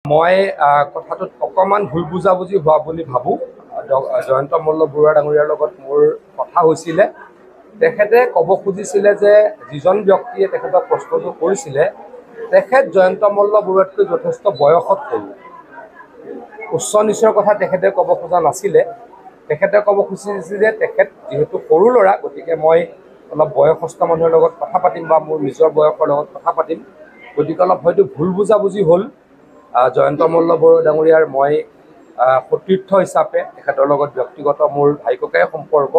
মই কথাটোত অকণমান ভুল বুজাবুজি হোৱা বুলি ভাবোঁ। জয়ন্ত মল্ল বৰুৱা ডাঙৰীয়াৰ লগত মোৰ কথা হৈছিলে। তেখেতে ক'ব খুজিছিলে যে যিজন ব্যক্তিয়ে তেখেতক প্ৰশ্নটো কৰিছিলে তেখেত জয়ন্ত মল্ল বৰুৱাতকৈ যথেষ্ট বয়সত সৰু। উচ্চ নিচৰ কথা তেখেতে ক'ব খোজা নাছিলে। তেখেতে ক'ব খুজিছিল যে তেখেত যিহেতু সৰু ল'ৰা, গতিকে মই অলপ বয়সস্থ মানুহৰ লগত কথা পাতিম বা মোৰ নিজৰ বয়সৰ লগত কথা পাতিম। গতিকে অলপ হয়তো ভুল বুজাবুজি হ'ল। জয়ন্ত মল্ল বৰুৱা ডাঙৰীয়াৰ মই সতীৰ্থ হিচাপে তেখেতৰ লগত ব্যক্তিগত মোৰ ভাই ককাই সম্পৰ্ক।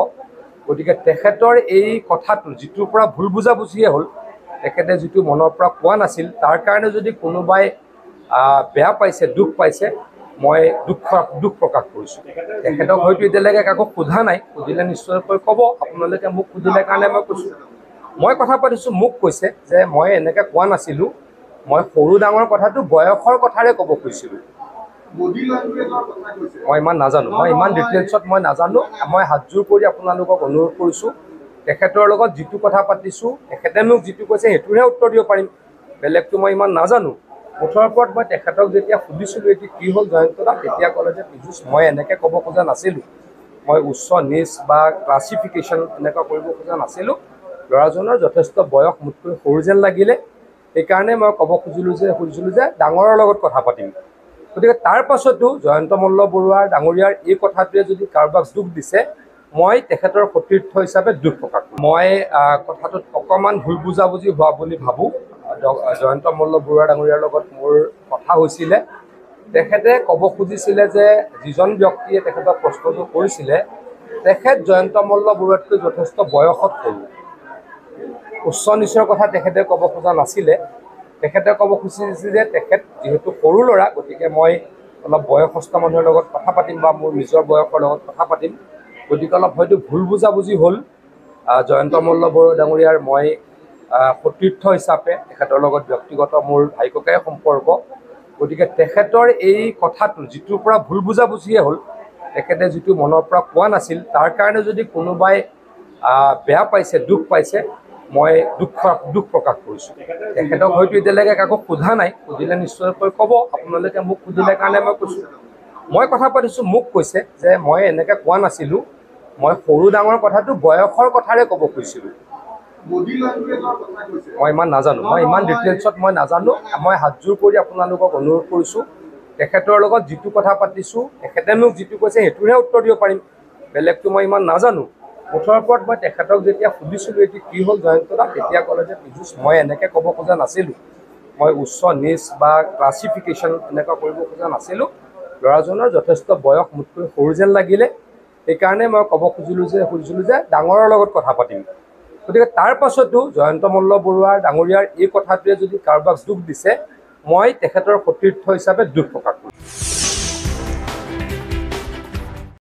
গতিকে তেখেতৰ এই কথাটো যিটোৰ পৰা ভুল বুজাবুজিয়ে হ'ল, তেখেতে যিটো মনৰ পৰা কোৱা নাছিল, তাৰ কাৰণে যদি কোনোবাই বেয়া পাইছে, দুখ পাইছে, মই দুখ প্ৰকাশ কৰিছোঁ। তেখেতক হয়তো এতিয়ালৈকে কাকো সোধা নাই, সুধিলে নিশ্চয়কৈ ক'ব। আপোনালোকে মোক সুধিলে কাৰণে মই কৈছোঁ। মই কথা পাতিছোঁ, মোক কৈছে যে মই এনেকৈ কোৱা নাছিলোঁ, মই সৰু ডাঙৰ কথাটো বয়সৰ কথাৰে ক'ব খুজিছিলোঁ। মই ইমান নাজানো, মই ইমান ডিটেইলছত মই নাজানো। মই হাতযোৰ কৰি আপোনালোকক অনুৰোধ কৰিছোঁ, তেখেতৰ লগত যিটো কথা পাতিছোঁ, তেখেতে মোক যিটো কৈছে সেইটোহে উত্তৰ দিব পাৰিম। বেলেগটো মই ইমান নাজানো। মুঠৰ ওপৰত মই তেখেতক যেতিয়া সুধিছিলোঁ এতিয়া কি হ'ল জয়ন্তদা, তেতিয়া ক'লে যে পীযুষ মই এনেকৈ ক'ব খোজা নাছিলোঁ, মই উচ্চ নিচ বা ক্লাছিফিকেশ্যন এনেকুৱা কৰিব খোজা নাছিলোঁ। ল'ৰাজনৰ যথেষ্ট বয়স মোতকৈ সৰু যেন লাগিলে, সেইকাৰণে মই ক'ব খুজিছিলোঁ যে ডাঙৰৰ লগত কথা পাতিম। গতিকে তাৰ পাছতো জয়ন্ত মল্ল বৰুৱা ডাঙৰীয়াৰ এই কথাটোৱে যদি কাৰোবাক দুখ দিছে, মই তেখেতৰ সতীৰ্থ হিচাপে দুখ প্ৰকাশ কৰোঁ। মই কথাটোত অকণমান ভুল বুজাবুজি হোৱা বুলি ভাবোঁ। জয়ন্ত মল্ল বৰুৱা ডাঙৰীয়াৰ লগত মোৰ কথা হৈছিলে। তেখেতে ক'ব খুজিছিলে যে যিজন ব্যক্তিয়ে তেখেতক প্ৰশ্নটো কৰিছিলে তেখেত জয়ন্ত মল্ল বৰুৱাতকৈ যথেষ্ট বয়সত সৰু। উচ্চ নিচৰ কথা তেখেতে ক'ব খোজা নাছিলে। তেখেতে ক'ব খুজিছিল যে তেখেত যিহেতু সৰু ল'ৰা, গতিকে মই অলপ বয়সস্থ মানুহৰ লগত কথা পাতিম বা মোৰ নিজৰ বয়সৰ লগত কথা পাতিম। গতিকে অলপ হয়তো ভুল বুজাবুজি হ'ল। জয়ন্ত মল্ল বৰুৱা ডাঙৰীয়াৰ মই সতীৰ্থ হিচাপে তেখেতৰ লগত ব্যক্তিগত মোৰ ভাই ককাই সম্পৰ্ক। গতিকে তেখেতৰ এই কথাটো যিটোৰ পৰা ভুল বুজাবুজিয়ে হ'ল, তেখেতে যিটো মনৰ পৰা কোৱা নাছিল, তাৰ কাৰণে যদি কোনোবাই বেয়া পাইছে, দুখ পাইছে, মই দুখ প্ৰকাশ কৰিছোঁ। তেখেতক হয়তো এতিয়ালৈকে কাকো সোধা নাই, সুধিলে নিশ্চয়কৈ ক'ব। আপোনালোকে মোক সুধিলে কাৰণে মই কৈছোঁ। মই কথা পাতিছোঁ, মোক কৈছে যে মই এনেকৈ কোৱা নাছিলোঁ, মই সৰু ডাঙৰ কথাটো বয়সৰ কথাৰে ক'ব খুজিছিলোঁ। মই ইমান নাজানো, মই ইমান ডিটেইলছত মই নাজানো। মই হাতযোৰ কৰি আপোনালোকক অনুৰোধ কৰিছোঁ, তেখেতৰ লগত যিটো কথা পাতিছোঁ, তেখেতে মোক যিটো কৈছে সেইটোহে উত্তৰ দিব পাৰিম। বেলেগটো মই ইমান নাজানো। মুঠৰ ওপৰত মই তেখেতক যেতিয়া সুধিছিলোঁ এতিয়া কি হ'ল জয়ন্তদা, তেতিয়া ক'লে যে পীযুষ মই এনেকৈ ক'ব খোজা নাছিলোঁ, মই উচ্চ নিচ বা ক্লাছিফিকেশ্যন এনেকুৱা কৰিব খোজা নাছিলোঁ। ল'ৰাজনৰ যথেষ্ট বয়স মোতকৈ সৰু যেন লাগিলে, সেইকাৰণে মই ক'ব খুজিছিলোঁ যে ডাঙৰৰ লগত কথা পাতিম। গতিকে তাৰ পাছতো জয়ন্ত মল্ল বৰুৱা ডাঙৰীয়াৰ এই কথাটোৱে যদি কাৰোবাক দুখ দিছে, মই তেখেতৰ সতীৰ্থ হিচাপে দুখ প্ৰকাশ কৰোঁ।